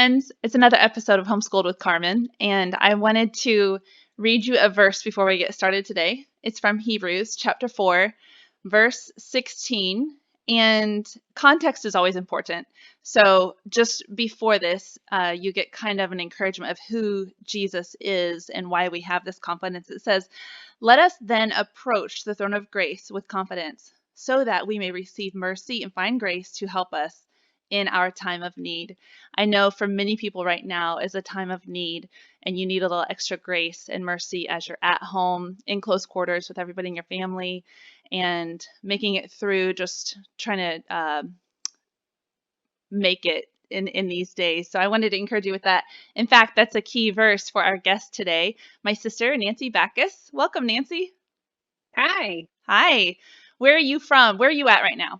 friends. It's another episode of Homeschooled with Carmen, and I wanted to read you a verse before we get started today. It's from Hebrews chapter 4, verse 16, and context is always important. So just before this, you get kind of an encouragement of who Jesus is and why we have this confidence. It says, "Let us then approach the throne of grace with confidence, so that we may receive mercy and find grace to help us in our time of need." I know for many people right now is a time of need, and you need a little extra grace and mercy as you're at home in close quarters with everybody in your family and making it through, just trying to make it in these days. So I wanted to encourage you with that. In fact, that's a key verse for our guest today, my sister, Nancy Backues. Welcome, Nancy. Hi. Hi. Where are you from? Where are you at right now?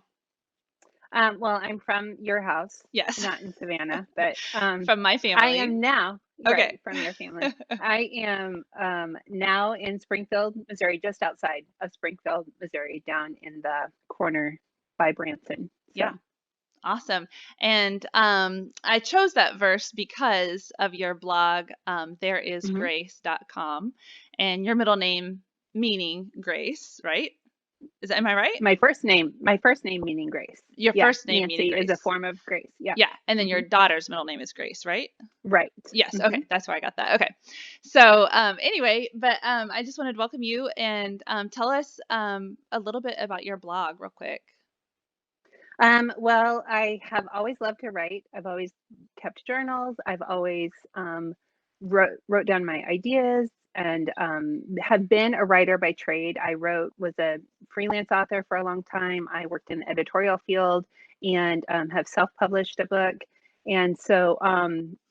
Well, I'm from your house, Yes. not in Savannah, but From my I family. am now, Okay. right, from your family. I am now in Springfield, Missouri, just outside of Springfield, Missouri, down in the corner by Branson. So, Yeah. Awesome. And I chose that verse because of your blog, thereisgrace.com, and your middle name meaning Grace, right? Am I right? my first name meaning Grace. Your Yeah, first name meaning Nancy is a Grace. form of grace. Yeah. Yeah. And then your Mhm. daughter's middle name is Grace, right? Right. Yes. Mhm. Okay. That's where I got that. Okay. So anyway, but I just wanted to welcome you and tell us a little bit about your blog real quick. Well, I have always loved to write. I've always kept journals. I've always wrote down my ideas and have been a writer by trade. Was a freelance author for a long time. I worked in the editorial field and have self-published a book. And so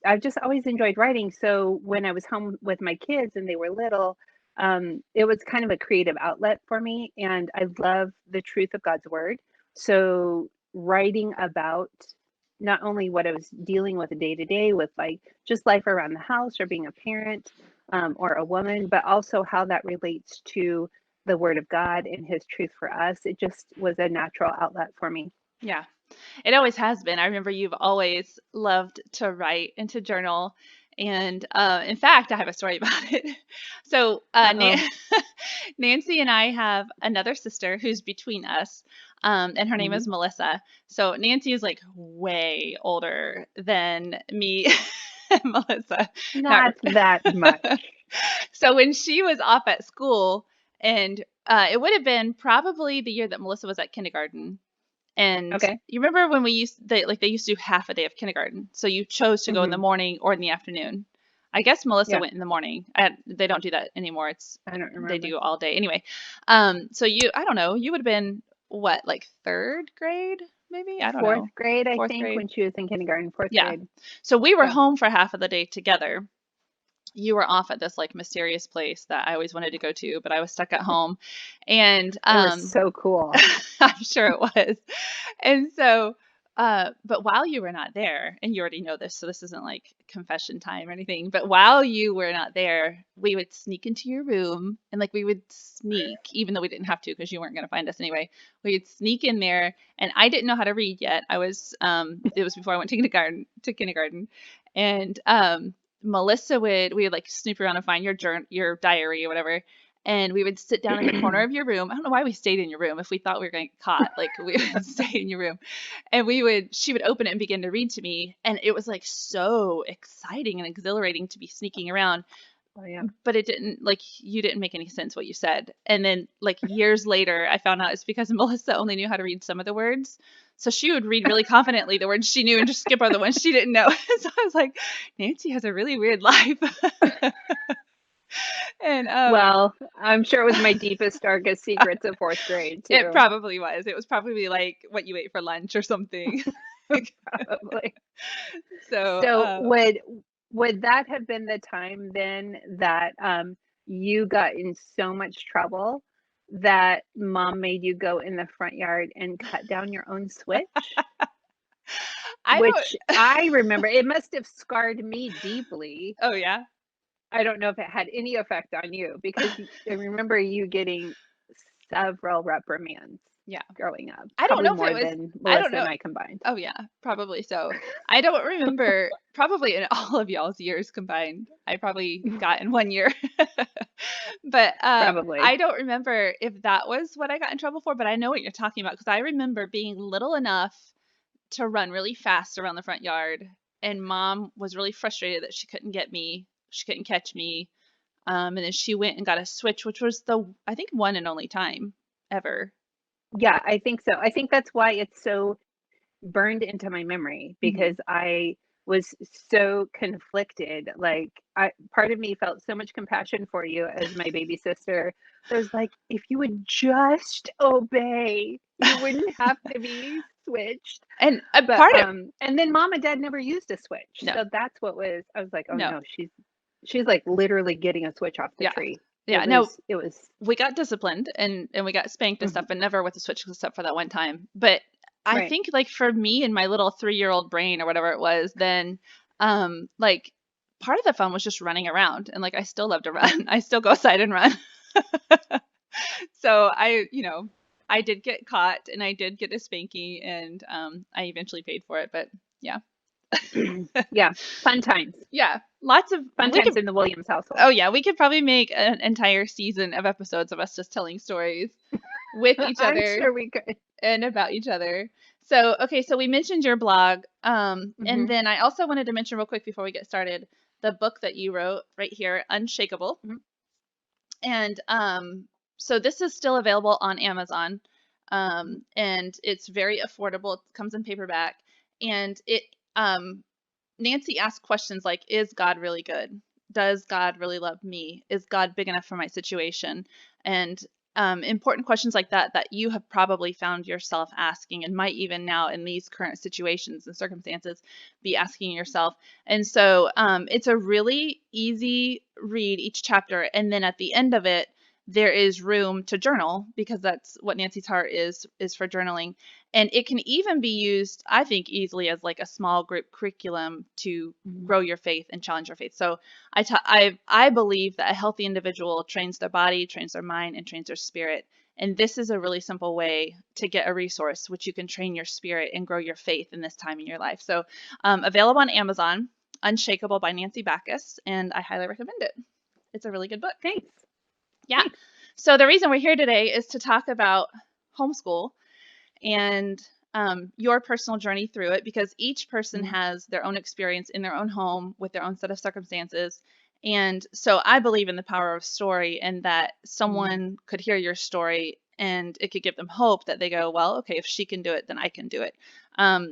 I've just always enjoyed writing. So when I was home with my kids and they were little, it was kind of a creative outlet for me. And I love the truth of God's word. So writing about not only what I was dealing with day to day with like just life around the house or being a parent or a woman, but also how that relates to the word of God and his truth for us. It just was a natural outlet for me. Yeah. It always has been. I remember you've always loved to write and to journal. And in fact, I have a story about it. So Uh-oh. Nancy and I have another sister who's between us, and her name Mhm. is Melissa. So Nancy is like way older than me and Melissa. Not Not that much. so when she was off at school, and it would have been probably the year that Melissa was at kindergarten. And Okay. you remember when they used to do half a day of kindergarten. So you chose to go in the Hmm. morning or in the afternoon. I guess Melissa Yeah, went in the morning. They don't do that anymore. I don't They remember. do all day anyway. So I don't know, you would have been what, like third grade, maybe? I don't Fourth know. grade, I Fourth think, grade. when she was in kindergarten, fourth Yeah. grade. So we were Yeah. home for half of the day together. You were off at this like mysterious place that I always wanted to go to, but I was stuck at home. And It was so cool. I'm sure it was. And so, but while you were not there, and you already know this, so this isn't like confession time or anything, but while you were not there, we would sneak into your room and like we would sneak, even though we didn't have to because you weren't going to find us anyway. We would sneak in there, and I didn't know how to read yet. It was before I went to kindergarten, and we would like snoop around and find your diary or whatever, and we would sit down in the corner of your room. I don't know why we stayed in your room if we thought we were going to get caught. Like we would stay in your room, and she would open it and begin to read to me, and it was like so exciting and exhilarating to be sneaking around. Oh, yeah. But you didn't make any sense what you said. And then like years later, I found out it's because Melissa only knew how to read some of the words. So she would read really confidently the words she knew and just skip over the ones she didn't know. So I was like, Nancy has a really weird life. And Well, I'm sure it was my deepest, darkest secrets of fourth grade it too, probably was. It was probably like what you ate for lunch or something. probably. So, So would that have been the time then that you got in so much trouble that mom made you go in the front yard and cut down your own switch? I don't. Which I remember, it must have scarred me deeply. Oh yeah. I don't know if it had any effect on you because I remember you getting several reprimands. Yeah. growing up. I don't Probably know if it more was, than I don't Melissa know. and I combined. Oh yeah, probably so. I don't remember, probably in all of y'all's years combined, I probably got in 1 year. But Probably. I don't remember if that was what I got in trouble for, but I know what you're talking about because I remember being little enough to run really fast around the front yard, and Mom was really frustrated that she couldn't get me, she couldn't catch me. And then she went and got a switch, which was I think, one and only time ever. Yeah, I think so. I think that's why it's so burned into my memory, Hmm. because I was so conflicted. Like, I part of me felt so much compassion for you as my baby sister. I was like, if you would just obey, you wouldn't have to be switched. And a But part of and then mom and dad never used a switch. no, So that's what was I was like, oh no, no, she's like literally getting a switch off the yeah, tree. yeah, no. It was We got disciplined and we got spanked and stuff, mhm, but never with a switch except for that one time. But I right. think, like, for me and my little 3-year-old brain or whatever it was, then like, part of the fun was just running around, and like I still love to run. I still go outside and run. So I did get caught and I did get a spanking, and I eventually paid for it. But yeah, Yeah, fun times. yeah, lots of Fun we times could. in the Williams household. Oh yeah, we could probably make an entire season of episodes of us just telling stories with each I'm other sure we could. and about each other. So, okay, so we mentioned your blog. And Mhm, then I also wanted to mention real quick before we get started the book that you wrote right here, Unshakable. mhm, And so this is still available on Amazon. mhm, And it's very affordable. It comes in paperback. And um, Nancy asked questions like, is God really good? Does God really love me? Is God big enough for my situation? And important questions like that you have probably found yourself asking, and might even now in these current situations and circumstances be asking yourself. And so it's a really easy read, each chapter. And then at the end of it, there is room to journal, because that's what Nancy's heart is for journaling. And it can even be used, I think, easily as like a small group curriculum to mhm, grow your faith and challenge your faith. So I believe that a healthy individual trains their body, trains their mind, and trains their spirit. And this is a really simple way to get a resource which you can train your spirit and grow your faith in this time in your life. So available on Amazon, Unshakable by Nancy Backues, and I highly recommend it. It's a really good book. thanks, Yeah. thanks. So the reason we're here today is to talk about homeschool and your personal journey through it, because each person Mhm, has their own experience in their own home with their own set of circumstances. And so I believe in the power of story, and that mhm. someone could hear your story and it could give them hope that they go, well, okay, if she can do it, then I can do it.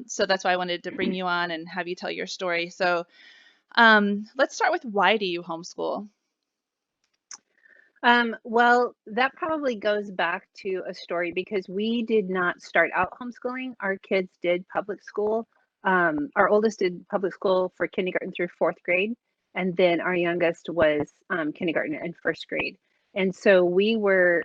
So that's why I wanted to bring you on and have you tell your story. So let's start with, why do you homeschool? Well, that probably goes back to a story because we did not start out homeschooling. Our kids did public school. Our oldest did public school for kindergarten through fourth grade, and then our youngest was kindergarten and first grade. And so we were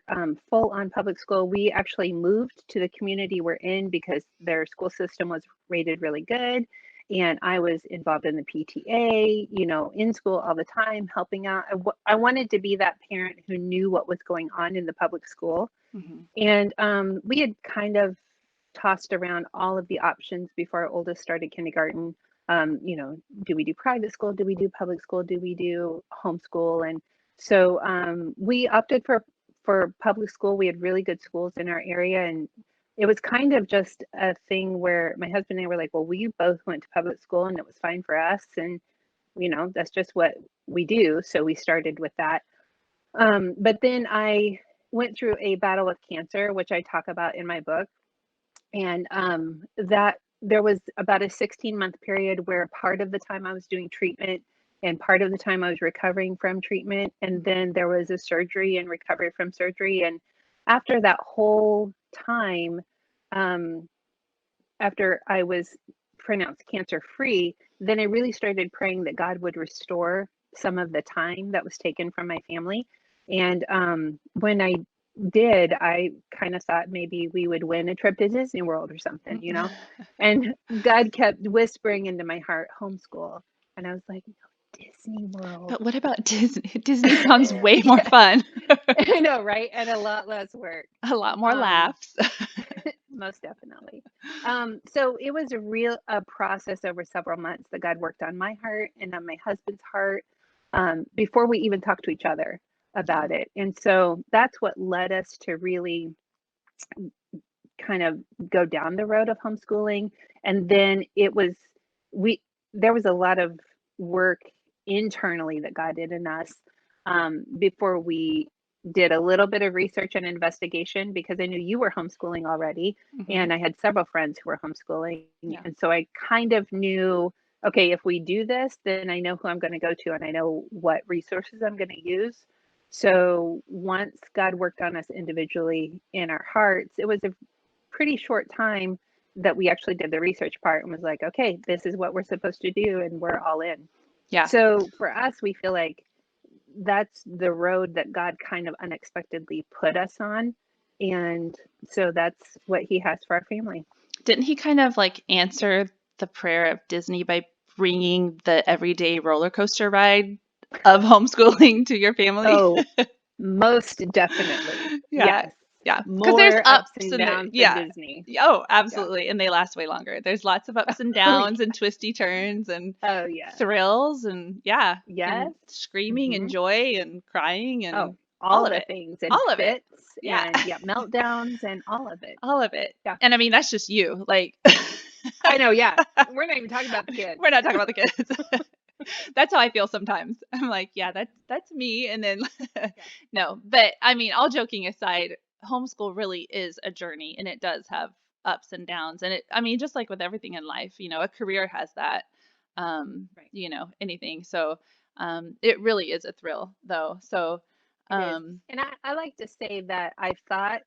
full on public school. We actually moved to the community we're in because their school system was rated really good. And I was involved in the PTA, in school all the time, helping out. I wanted to be that parent who knew what was going on in the public school. Hmm. And we had kind of tossed around all of the options before our oldest started kindergarten. Do we do private school? Do we do public school? Do we do homeschool? And so we opted for public school. We had really good schools in our area, and it was kind of just a thing where my husband and I were like, well, we both went to public school and it was fine for us. And, that's just what we do. So we started with that. But then I went through a battle with cancer, which I talk about in my book. And that there was about a 16-month period where part of the time I was doing treatment and part of the time I was recovering from treatment. And then there was a surgery and recovery from surgery. And after that whole time, um, after I was pronounced cancer free, then I really started praying that God would restore some of the time that was taken from my family. And when I did, I kind of thought maybe we would win a trip to Disney World or something. And God kept whispering into my heart, homeschool. And I was like, no, Disney World. But what about Disney? Disney sounds way more Yeah. fun. I know, right? And a lot less work. A lot more Um, laughs. Most definitely. So it was a process over several months that God worked on my heart and on my husband's heart, before we even talked to each other Yeah. about it. And so that's what led us to really kind of go down the road of homeschooling. And then we there was a lot of work internally that God did in us, before we did a little bit of research and investigation, because I knew you were homeschooling already, Hmm. and I had several friends who were homeschooling. Yeah. And so I kind of knew, okay, if we do this, then I know who I'm going to go to and I know what resources I'm going to use. So once God worked on us individually in our hearts, it was a pretty short time that we actually did the research part and was like, okay, this is what we're supposed to do, and we're all in. Yeah. So for us, we feel like that's the road that God kind of unexpectedly put us on. And so that's what he has for our family. Didn't he kind of like answer the prayer of Disney by bringing the everyday roller coaster ride of homeschooling to your family? Oh, most definitely. Yeah. Yes. Yeah. Because there's More ups ups and and downs than yeah. Disney. Oh, Yeah. absolutely. And they last way longer. There's lots of ups and Oh, downs yeah. and twisty turns and Oh, yeah. thrills and yeah, Yes. and screaming and Hmm. joy and crying Oh, and all all of the it. things, and All of it. fits, Yeah. and yeah, meltdowns and all of it. All of it. Yeah. And I mean, that's just you. Like, I know, yeah. We're not even talking about the kids. we're not talking about the kids. That's how I feel sometimes. I'm like, yeah, that's me. And then Yeah. no, but I mean, all joking aside, homeschool really is a journey and it does have ups and downs. And I mean, just like with everything in life, a career has that, Right. anything. So, it really is a thrill though. So, It is. um, And I like to say that I thought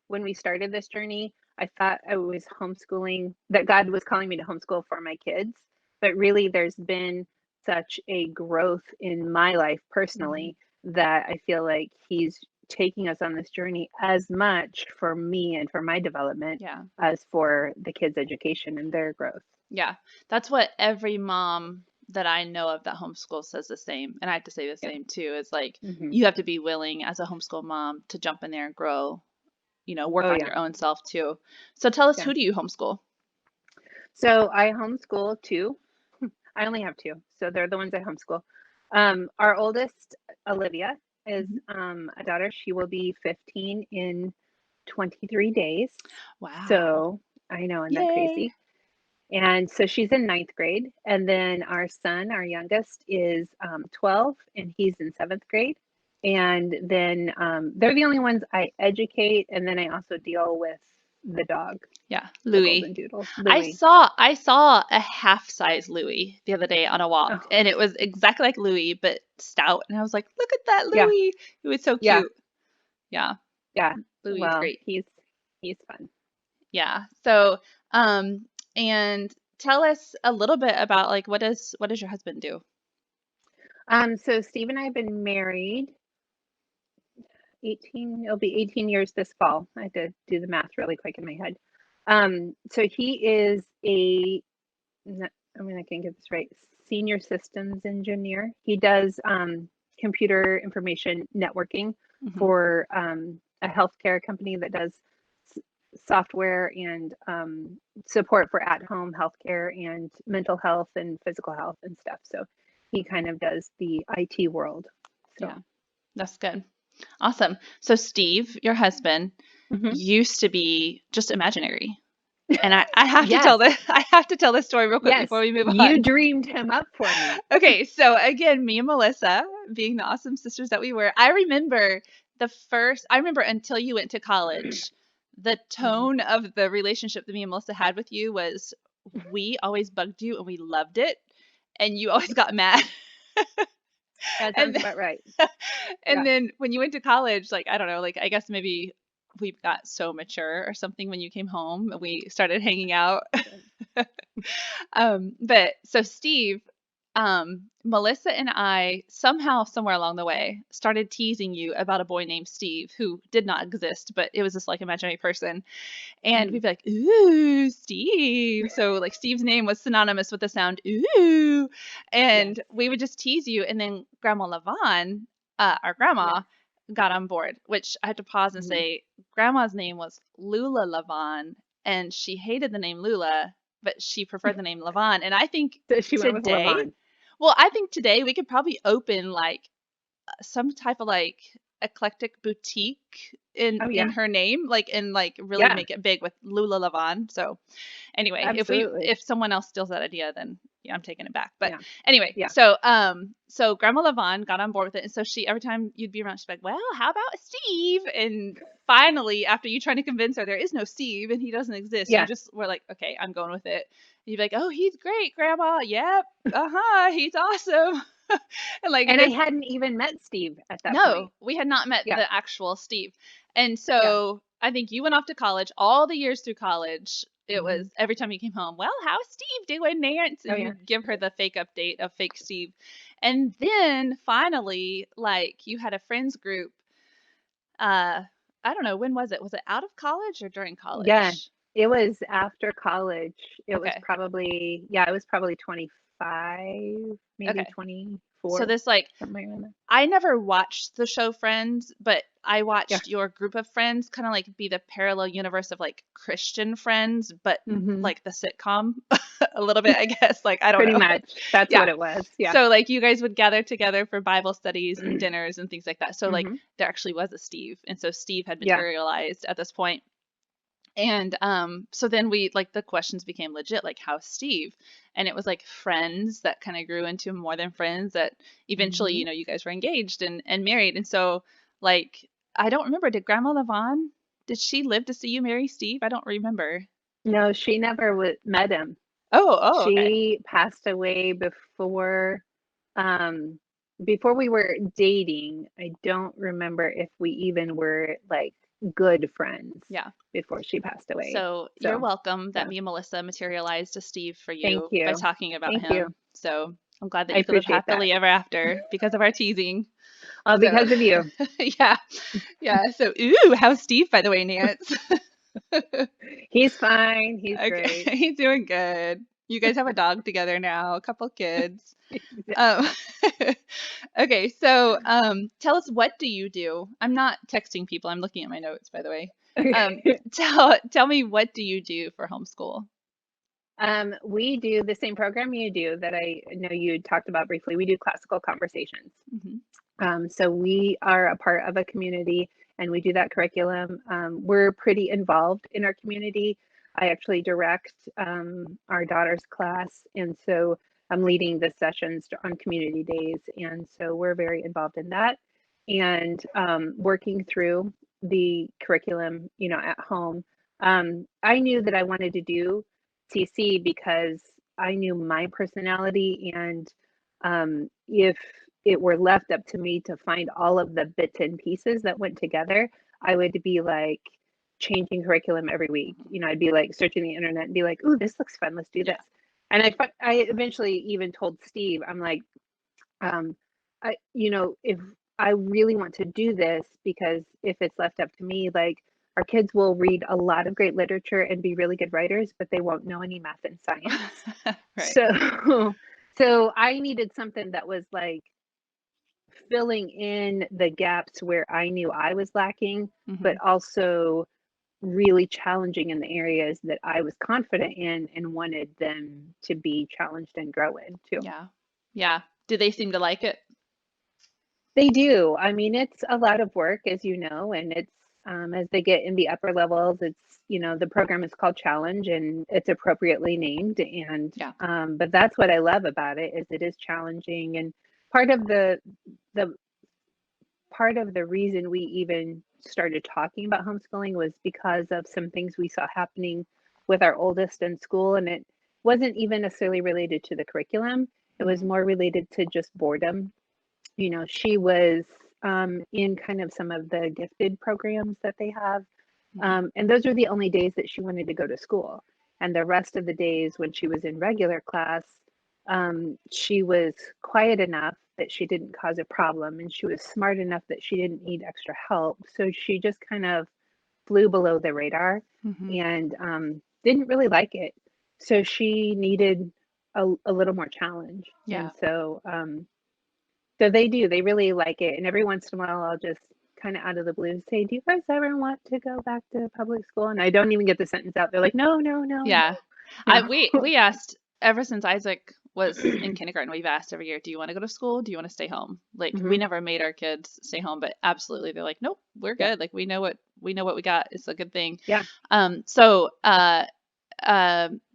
when we started this journey, I thought I was homeschooling, that God was calling me to homeschool for my kids. But really, there's been such a growth in my life mhm, personally that I feel like He's taking us on this journey as much for me and for my development yeah. as for the kids' education and their growth. Yeah, that's what every mom that I know of that homeschool says the same. And I have to say the Yep. same too. It's like Hmm. you have to be willing as a homeschool mom to jump in there and grow, work Oh, on yeah. your own self too. So tell us, Yeah. who do you homeschool? So I homeschool too. I only have two, so they're the ones I homeschool. Our oldest, Olivia, is Mhm. a daughter. She will be 15 in 23 days. Wow. So I know, isn't that Yay. crazy? And so she's in ninth grade. And then our son, our youngest, is 12 and he's in seventh grade. And then they're the only ones I educate. And then I also deal with the dog, Yeah, the Louis. golden doodle, I Louis. saw I saw a half size Louis the other day on a walk, Oh, and it was exactly like Louis but stout. And I was like, "Look at that yeah, Louis." He was so yeah, cute. Yeah, yeah. Louis is Well, great. he's fun. Yeah. So, and tell us a little bit about like what does your husband do? So Steve and I have been married 18, it'll be 18 years this fall. I had to do the math really quick in my head. So he is I mean, I can get this right, senior systems engineer. He does computer information networking Hmm. for a healthcare company that does s- software and support for at-home healthcare and mental health and physical health and stuff. So he kind of does the IT world. Yeah, So. that's good. Awesome. So Steve, your husband, Mhm. used to be just imaginary. And I have to tell Yes, this I have to tell this story real quick yes, before we move you on. dreamed him up for me. Okay, so again, me and Melissa, being the awesome sisters that we were, I remember until you went to college, the Mhm. tone of the relationship that me and Melissa had with you was we always bugged you and we loved it, and you always got mad. That And sounds then, about right. and Yeah. then when you went to college, like I don't know, like I guess maybe we got so mature or something when you came home and we started hanging out. But so Steve, Melissa and I somehow, somewhere along the way, started teasing you about a boy named Steve who did not exist, but it was this like imaginary person. And Mhm. we'd be like, ooh, Steve. So like Steve's name was synonymous with the sound ooh. Yes. And we would just tease you. And then Grandma Levon, our grandma, Yes. got on board, which I had to pause and Mhm. say, Grandma's name was Lula Lavon, and she hated the name Lula, but she preferred the name Lavon. And I think So she went with today, Levon. well, I think today we could probably open like some type of like eclectic boutique Oh in yeah. her name, like and like really Yeah, make it big with Lula Lavon. So anyway, absolutely. if someone else steals that idea, then yeah, I'm taking it back. But Yeah. anyway, Yeah. so Grandma Lavon got on board with it, and so she every time you'd be around, she'd be like, "Well, how about Steve?" And finally, after you trying to convince her there is no Steve and he doesn't exist, you Yeah. just were like, "Okay, I'm going with it." And you'd be like, "Oh, he's great, Grandma. Yep, he's awesome." And like And I this hadn't even met Steve at that point. no, we had not met Yeah. the actual Steve. And Yeah. so I think you went off to college. All the years through college, it was Mhm. every time you came home, well, how's Steve doing, Nance? Oh And yeah. you give her the fake update of fake Steve. And then finally, like you had a friends group. Uh, I don't know, when was it? Was it out of college or during Yeah. college? It was after college. It was Okay. probably, yeah, it was probably 25, maybe Okay. So 24, this like something like that. I never watched the show Friends, but I Yeah. watched your group of friends kind of like be the parallel universe of like Christian Friends, but Hmm. like the sitcom a little bit, I guess. Like, I don't Pretty know. much. That's Yeah. what it was. Yeah. So, like, you guys would gather together for Bible studies and dinners and things like that. So, like, Hmm. there actually was a Steve. And so, Steve had Yeah. materialized at this point. And so then we like the questions became legit, like how's Steve? And it was like friends that kind of grew into more than friends that eventually, Hmm. you guys were engaged and married. And so like I don't remember, did Grandma Levon, did she live to see you marry Steve? I don't remember. No, she never met him. Oh, okay. She passed away um, before we were dating. I don't remember if we even were like good friends Yeah. before she passed away. So you're So, welcome that yeah. me and Melissa materialized a Steve for Thank you by you. talking about Thank you. him. So I'm glad that I you could live appreciate that. happily ever after because of our teasing. All So because of you. yeah. Yeah. So ooh, how's Steve, by the way, Nance? He's fine. He's great. Okay, he's doing good. You guys have a dog together now, a couple kids. Yeah. Um, okay, so tell us, what do you do? I'm not texting people. I'm looking at my notes, by the way. Tell me, what do you do for homeschool? We do the same program you do that I know you talked about briefly. We do classical conversations. Hmm. So we are a part of a community and we do that curriculum. We're pretty involved in our community. I actually direct our daughter's class, and so I'm leading the sessions on community days. And so we're very involved in that and working through the curriculum, at home. I knew that I wanted to do CC because I knew my personality, and if it were left up to me to find all of the bits and pieces that went together, I would be like changing curriculum every week. I'd be like searching the internet and be like, "Ooh, this looks fun. Let's do Yeah. this." And I eventually even told Steve, I'm like, um, if I really want to do this, because if it's left up to me, like our kids will read a lot of great literature and be really good writers, but they won't know any math and science. Right. So, so I needed something that was like filling in the gaps where I knew I was lacking, but Hmm. also really challenging in the areas that I was confident in and wanted them to be challenged and grow in too. Yeah. Yeah. Do they seem to like it? They do. I mean, it's a lot of work, as you know, and it's as they get in the upper levels, the program is called Challenge and it's appropriately named. And Yeah. but that's what I love about it is it is challenging. And part of the part of the reason we even started talking about homeschooling was because of some things we saw happening with our oldest in school, and it wasn't even necessarily related to the curriculum. It was Hmm. more related to just boredom. She was in kind of some of the gifted programs that they have. Hmm. And those were the only days that she wanted to go to school. And the rest of the days when she was in regular class, she was quiet enough that she didn't cause a problem. And she was smart enough that she didn't need extra help. So she just kind of flew below the radar Hmm. and didn't really like it. So she needed a little more challenge. And Yeah. so they do. They really like it. And every once in a while, I'll just kind of out of the blue say, "Do you guys ever want to go back to public school?" And I don't even get the sentence out. They're like, "No, no, no, no." Yeah. You We asked ever since Isaac was in kindergarten, we've asked every year, do you want to go to school? Do you want to stay home? Like we know. never made our kids stay home, but absolutely they're like, nope, we're Yeah, good. Like we know what we got. It's a good thing. yeah. So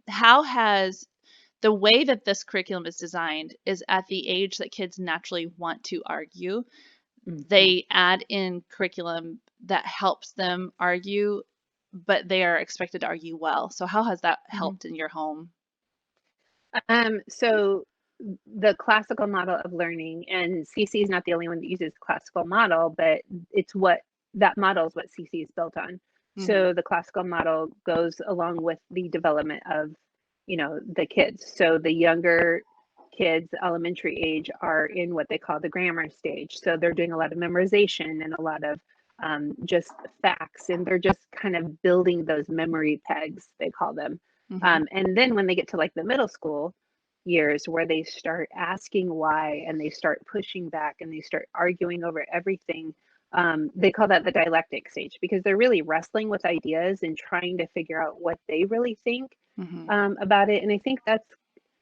how has the way that this curriculum is designed is at the age that kids naturally want to argue. Mhm. They add in curriculum that helps them argue, but they are expected to argue well. So how has that Mhm. helped in your home? So the classical model of learning, and CC is not the only one that uses classical model, but it's what that model is what CC is built on. Hmm. So the classical model goes along with the development of, the kids. So the younger kids, elementary age, are in what they call the grammar stage. So they're doing a lot of memorization and a lot of just facts, and they're just kind of building those memory pegs, they call them. Hmm. And then when they get to like the middle school years, where they start asking why and they start pushing back and they start arguing over everything, they call that the dialectic stage, because they're really wrestling with ideas and trying to figure out what they really think Hmm. about it. And I think that's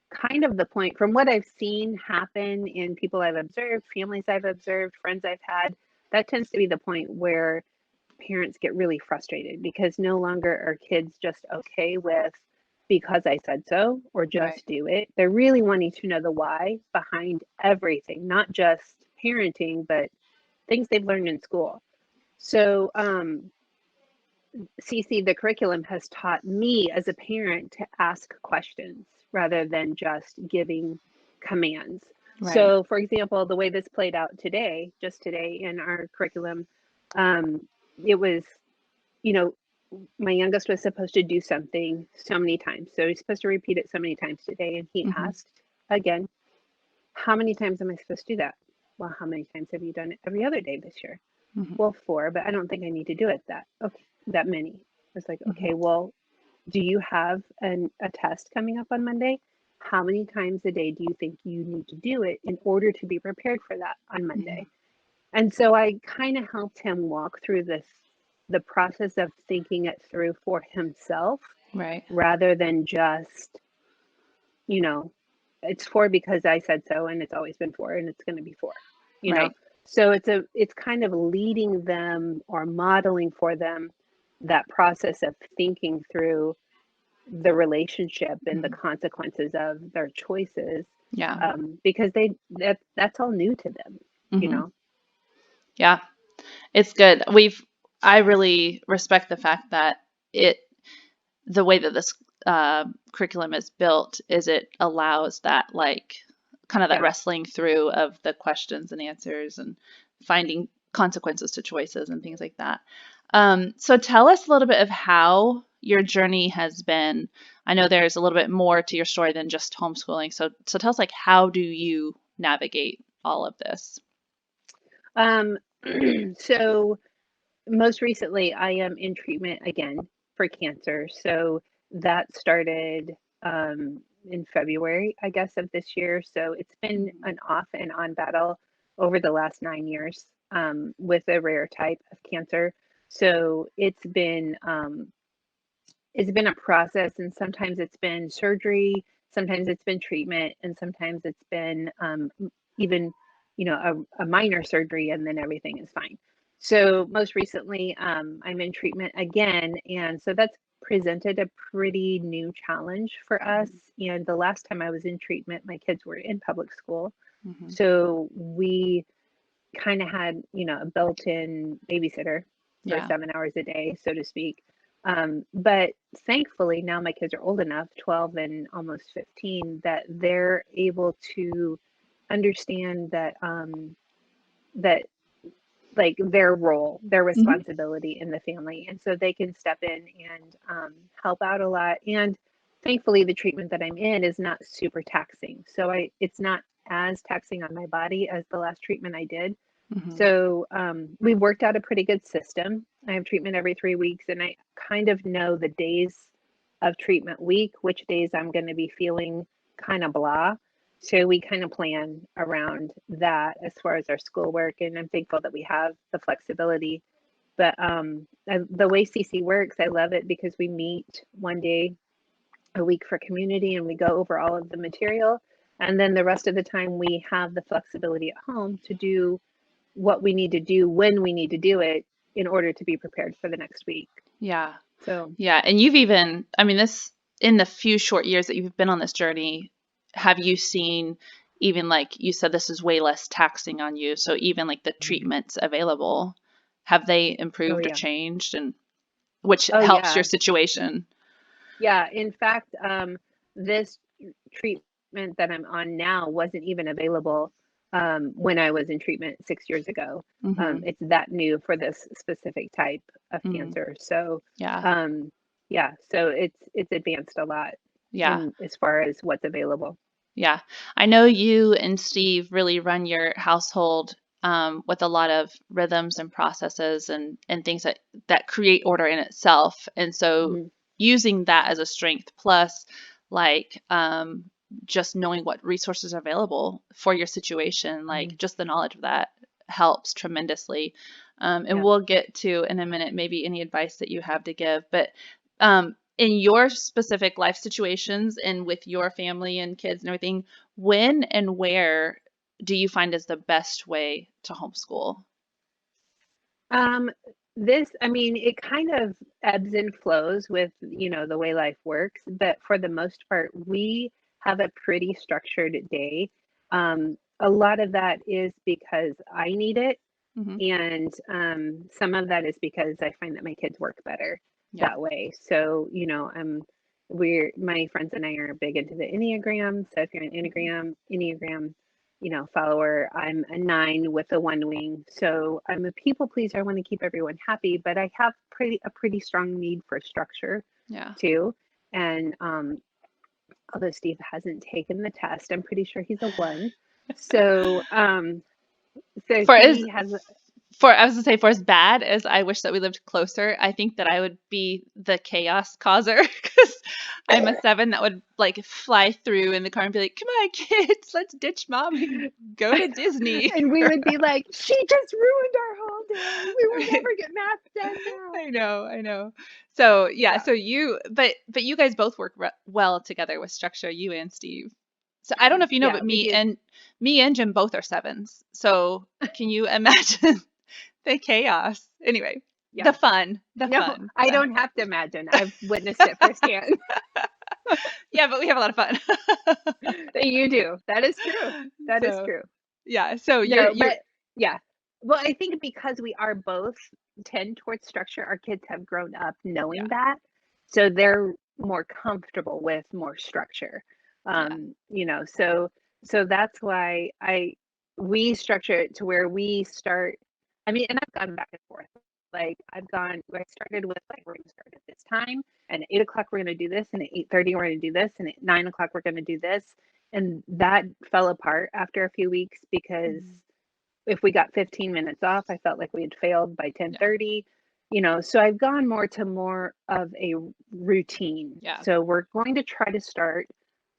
kind of the point from what I've seen happen in people I've observed, families I've observed, friends I've had. That tends to be the point where parents get really frustrated, because no longer are kids just okay with because I said so or Right. just do it. They're really wanting to know the why behind everything, not just parenting, but things they've learned in school. So, CC, the curriculum has taught me as a parent to ask questions rather than just giving commands. Right. So, for example, the way this played out today, just today in our curriculum, um, it was, you know, my youngest was supposed to do something so many times. So he's supposed to repeat it so many times today. And he Hmm. asked again, "How many times am I supposed to do that?" "Well, how many times have you done it every other day this year?" Hmm. "Well, four, but I don't think I need to do it that okay, that many." I was like, Hmm. "Okay, well, do you have a test coming up on Monday? How many times a day do you think you need to do it in order to be prepared for that on Hmm. Monday?" And so I kind of helped him walk through the process of thinking it through for himself, Right. rather than just, you know, it's four because I said so, and it's always been four, and it's going to be four, you know. Right. So it's kind of leading them or modeling for them that process of thinking through the relationship and the Hmm. consequences of their choices, Yeah. because that's all new to them, you Hmm. know. Yeah. It's good. I really respect the fact that it, the way that this curriculum is built is it allows that like kind of that Yeah. wrestling through of the questions and answers and finding consequences to choices and things like that. So tell us a little bit of how your journey has been. I know there's a little bit more to your story than just homeschooling. So tell us like how do you navigate all of this? Um, so most recently, I am in treatment again for cancer. So that started in February, I guess, of this year. So it's been Mhm. an off and on battle over the last 9 years, with a rare type of cancer. So it's been a process, and sometimes it's been surgery, sometimes it's been treatment, and sometimes it's been even, a minor surgery, and then everything is fine. So most recently, I'm in treatment again, and so that's presented a pretty new challenge for us. Mhm. And the last time I was in treatment, my kids were in public school, Mhm. so we kind of had, a built-in babysitter for Yeah. 7 hours a day, so to speak. But thankfully, now my kids are old enough, 12 and almost 15, that they're able to understand that like their role, their Mhm. responsibility in the family. And so they can step in and help out a lot. And thankfully, the treatment that I'm in is not super taxing. So it's not as taxing on my body as the last treatment I did. Mhm. So we worked out a pretty good system. I have treatment every 3 weeks, and I kind of know the days of treatment week, which days I'm going to be feeling kind of blah. So we kind of plan around that as far as our schoolwork, and I'm thankful that we have the flexibility. But the way CC works, I love it because we meet one day a week for community and we go over all of the material. And then the rest of the time, we have the flexibility at home to do what we need to do when we need to do it in order to be prepared for the next week. Yeah. So, Yeah. And you've even, I mean, this, in the few short years that you've been on this journey, have you seen, even like you said, this is way less taxing on you. So even like the treatments available, have they oh, improved or yeah. changed, and which Oh, helps yeah. your situation? Yeah. In fact, this treatment that I'm on now wasn't even available when I was in treatment 6 years ago. Mm-hmm. It's that new for this specific type of Mm-hmm. cancer. So, Yeah. yeah, so it's advanced a lot Yeah. in as far as what's available. Yeah. I know you and Steve really run your household with a lot of rhythms and processes and things that create order in itself. And so Mhm. using that as a strength, plus like just knowing what resources are available for your situation, like Mhm. just the knowledge of that helps tremendously. And Yeah. we'll get to in a minute maybe any advice that you have to give. But in your specific life situations and with your family and kids and everything, when and where do you find is the best way to homeschool? Um, I mean, it kind of ebbs and flows with, the way life works, but for the most part, we have a pretty structured day. A lot of that is because I need it, Hmm. and some of that is because I find that my kids work better Yeah. that way. So, my friends and I are big into the Enneagram. So if you're an Mhm. Enneagram, follower, I'm a 9 with a 1 wing. So I'm a people pleaser. I want to keep everyone happy, but I have a pretty strong need for structure Yeah. too. And although Steve hasn't taken the test, I'm pretty sure he's a 1. So so For as he has. for I was to say, for as bad as I wish that we lived closer, I think that I would be the chaos causer because I'm a 7 that would like fly through in the car and be like, "Come on, kids, let's ditch mom and go to Disney." And we would be like, she just ruined our whole day. We will never get math done now. I know, I know. So yeah, Yeah. so but you guys both work well together with structure, you and Steve. So I don't know if you know, Yeah, but we do. me and Jim both are 7s. So can you imagine the chaos? Anyway, Yeah. the No, fun. I don't have to imagine. I've witnessed it firsthand. Yeah, but we have a lot of fun. You do. That is true. That is So true. yeah, so No, you're but yeah. Well, I think because we are both tend towards structure, our kids have grown up yeah, knowing that. So they're more comfortable with more structure. yeah, So that's why we structure it to where we start. I mean, and I've gone back and forth. Like I started with like we're gonna start at this time, and at 8 o'clock we're gonna do this, and at 8:30 we're gonna do this, and at 9 o'clock we're gonna do this. And that fell apart after a few weeks because mhm, if we got 15 minutes off, I felt like we had failed by yeah, 10:30. So I've gone more of a routine. yeah, So we're going to try to start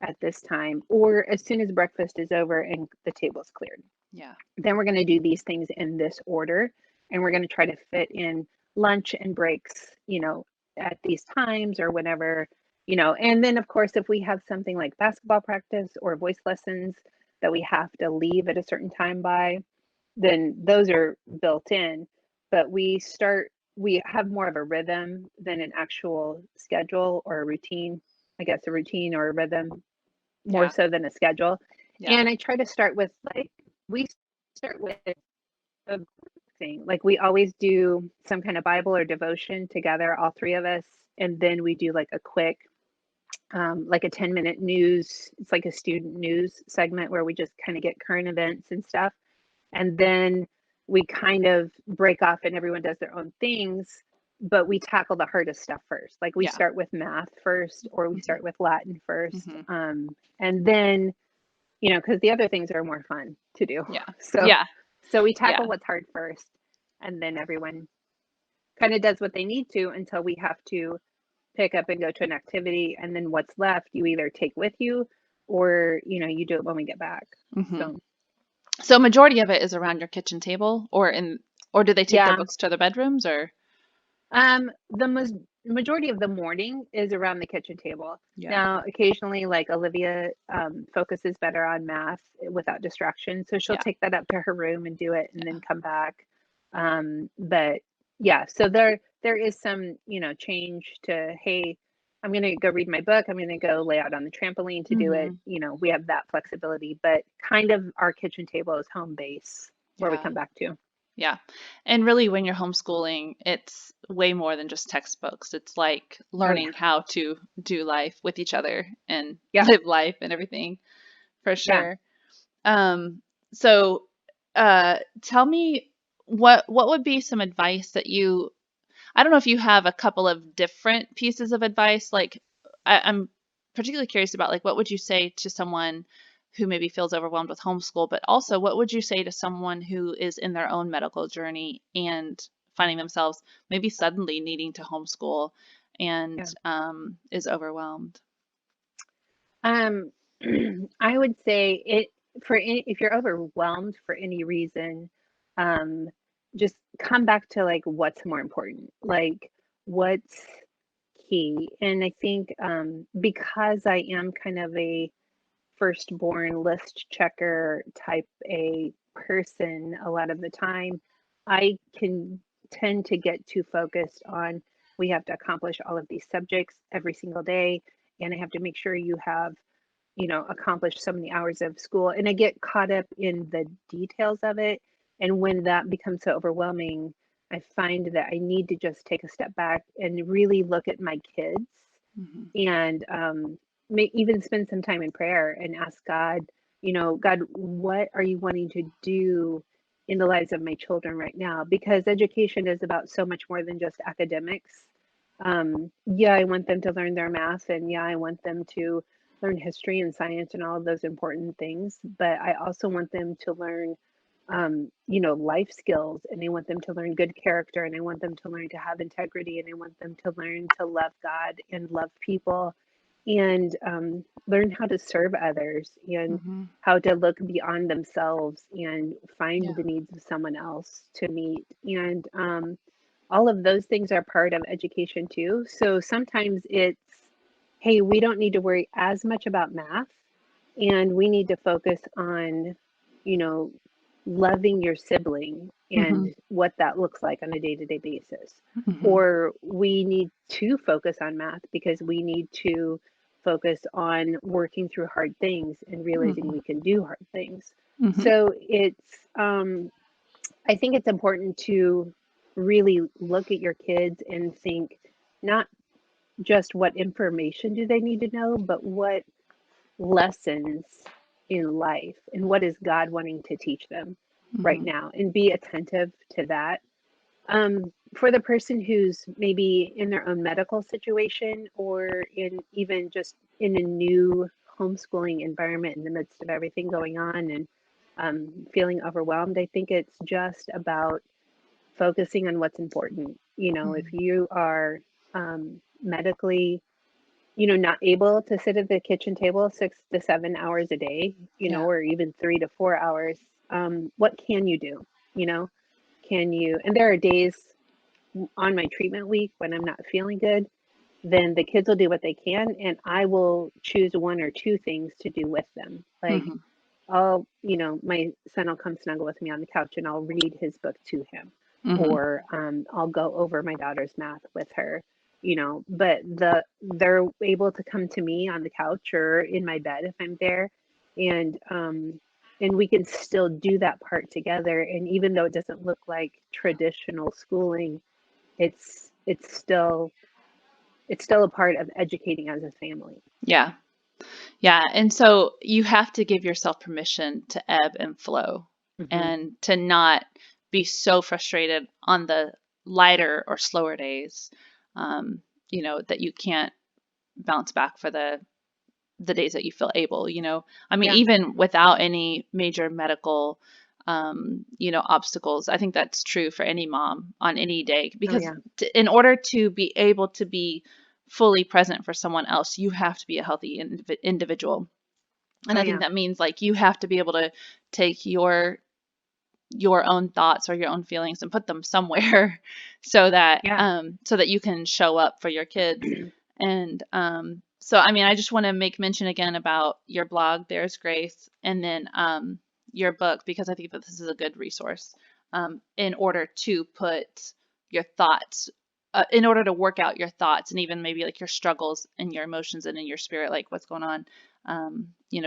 at this time or as soon as breakfast is over and the table's cleared. yeah, Then we're going to do these things in this order, and we're going to try to fit in lunch and breaks, at these times or whenever, and then of course if we have something like basketball practice or voice lessons that we have to leave at a certain time by, then those are built in. But we have more of a rhythm than an actual schedule or a routine. I guess a routine or a rhythm more yeah, so than a schedule. yeah, And I try to start with like we start with a group thing. Like we always do some kind of Bible or devotion together, all three of us, and then we do like a quick like a 10-minute news. It's like a student news segment where we just kind of get current events and stuff. And then we kind of break off and everyone does their own things, but we tackle the hardest stuff first. Like we yeah, start with math first, or we hmm, start with Latin first. hmm, And then, because the other things are more fun to do. yeah, So, yeah, so we yeah, tackle what's hard first, and then everyone kind of does what they need to until we have to pick up and go to an activity. And then what's left, you either take with you or, you do it when we get back. Hmm. So, So majority of it is around your kitchen table, or do they take their yeah. books to their bedrooms, or? The majority of the morning is around the kitchen table. Yeah. Now, occasionally, like Olivia, focuses better on math without distraction, so she'll Yeah. take that up to her room and do it, and then come back. But yeah, so there is some, change to, hey, I'm gonna go read my book. I'm gonna go lay out on the trampoline to do it. Hmm. We have that flexibility, but kind of our kitchen table is home base where we Yeah. come back to. Yeah. And really, when you're homeschooling, it's way more than just textbooks. It's like Oh yeah, learning how to do life with each other and yeah, live life and everything, for yeah. sure. Um, so tell me, what would be some advice that you, I don't know if you have a couple of different pieces of advice. Like, I'm particularly curious about, like, what would you say to someone who maybe feels overwhelmed with homeschool, but also what would you say to someone who is in their own medical journey and finding themselves maybe suddenly needing to homeschool and Yeah. is overwhelmed? Um, I would say if you're overwhelmed for any reason, um, just come back to like what's more important, like what's key. And I think because I am kind of a firstborn list checker type A person, a lot of the time, I can tend to get too focused on we have to accomplish all of these subjects every single day, and I have to make sure you have accomplish so many hours of school. And I get caught up in the details of it. And when that becomes so overwhelming, I find that I need to just take a step back and really look at my kids Hmm. and even spend some time in prayer and ask God, God, what are you wanting to do in the lives of my children right now? Because education is about so much more than just academics. Yeah, I want them to learn their math, and yeah, I want them to learn history and science and all of those important things. But I also want them to learn, life skills, and I want them to learn good character, and I want them to learn to have integrity, and I want them to learn to love God and love people, and learn how to serve others and Hmm. how to look beyond themselves and find Yeah. the needs of someone else to meet. And all of those things are part of education too. So sometimes it's, hey, we don't need to worry as much about math, and we need to focus on, you know, loving your sibling and Hmm. what that looks like on a day-to-day basis. Hmm. Or we need to focus on math because we need to focus on working through hard things and realizing Hmm. we can do hard things. Hmm. So I think it's important to really look at your kids and think not just what information do they need to know, but what lessons in life and what is God wanting to teach them right Hmm. now, and be attentive to that. For the person who's maybe in their own medical situation or in even just in a new homeschooling environment in the midst of everything going on and feeling overwhelmed, I think it's just about focusing on what's important. If Hmm. you are medically not able to sit at the kitchen table 6 to 7 hours a day, Yeah. or even 3 to 4 hours, what can you do? You know, can you? And there are days on my treatment week when I'm not feeling good, then the kids will do what they can, and I will choose one or two things to do with them. Like, Hmm. my son will come snuggle with me on the couch and I'll read his book to him, Hmm. or I'll go over my daughter's math with her. But they're able to come to me on the couch or in my bed if I'm there, and we can still do that part together. And even though it doesn't look like traditional schooling, it's it's still it's still a part of educating as a family. Yeah. Yeah. And so you have to give yourself permission to ebb and flow Hmm. and to not be so frustrated on the lighter or slower days, um, that you can't bounce back for the days that you feel able, I mean, Yeah. even without any major medical, obstacles. I think that's true for any mom on any day, Oh because yeah. in order to be able to be fully present for someone else, you have to be a healthy individual. And Oh I think yeah. that means like you have to be able to take your own thoughts or your own feelings and put them somewhere Yeah. so that you can show up for your kids. And so I mean, I just want to make mention again about your blog, There's Grace, and then your book, because I think that this is a good resource in order to put your thoughts in order to work out your thoughts and even maybe like your struggles and your emotions and in your spirit, like what's going on,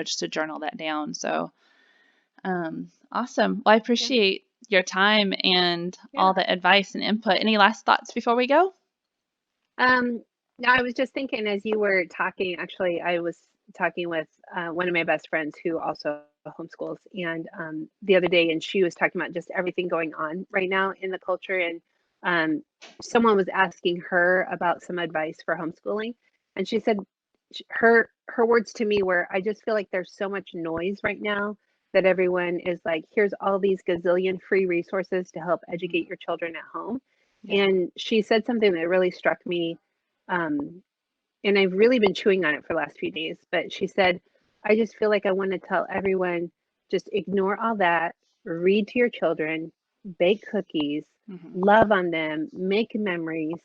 just to journal that down. So awesome. Well, I Yeah. appreciate your time and all Yeah. the advice and input. Any last thoughts before we go? Um, no, I was just thinking as you were talking, actually, I was talking with one of my best friends who also homeschools, and the other day, and she was talking about just everything going on right now in the culture, and um, someone was asking her about some advice for homeschooling, and she said her words to me were, "I just feel like there's so much noise right now that everyone is like, here's all these gazillion free resources to help educate your children at home." Yeah. And she said something that really struck me. Um, and I've really been chewing on it for the last few days. But she said, I just feel like I want to tell everyone just ignore all that, read to your children, bake cookies, Hmm. love on them, make memories,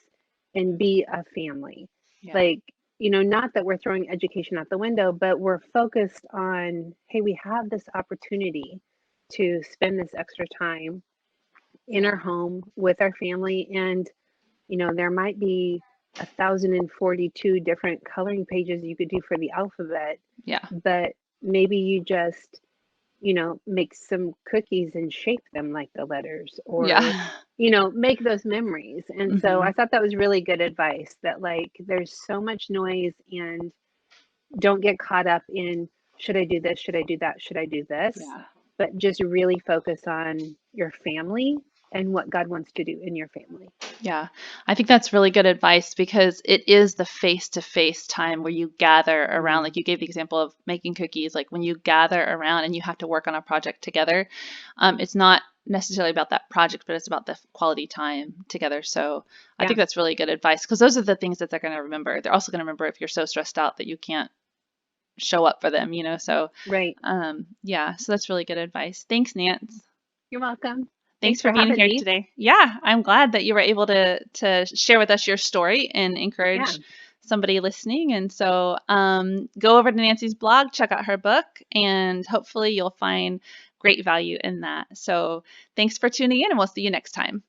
and be a family. Yeah. Like, not that we're throwing education out the window, but we're focused on, hey, we have this opportunity to spend this extra time in Yeah. our home with our family. And there might be 1,042 different coloring pages you could do for the alphabet, Yeah. but maybe you just make some cookies and shape them like the letters, or Yeah. make those memories. And so Hmm. I thought that was really good advice, that like there's so much noise, and don't get caught up in, should I do this, should I do that, should I do this, Yeah. but just really focus on your family and what God wants to do in your family. Yeah, I think that's really good advice because it is the face-to-face time where you gather around. Mm, Like you gave the example of making cookies, like when you gather around and you have to work on a project together, it's not necessarily about that project, but it's about the quality time together. So I yeah, think that's really good advice because those are the things that they're going to remember. They're also going to remember if you're so stressed out that you can't show up for them. So right. yeah, so that's really good advice. Thanks, Nance. You're welcome. Thanks Thanks for for being having here me. today. Yeah, I'm glad that you were able to share with us your story and Yeah. encourage somebody listening. And so go over to Nancy's blog, check out her book, and hopefully you'll find great value in that. So thanks for tuning in, and we'll see you next time.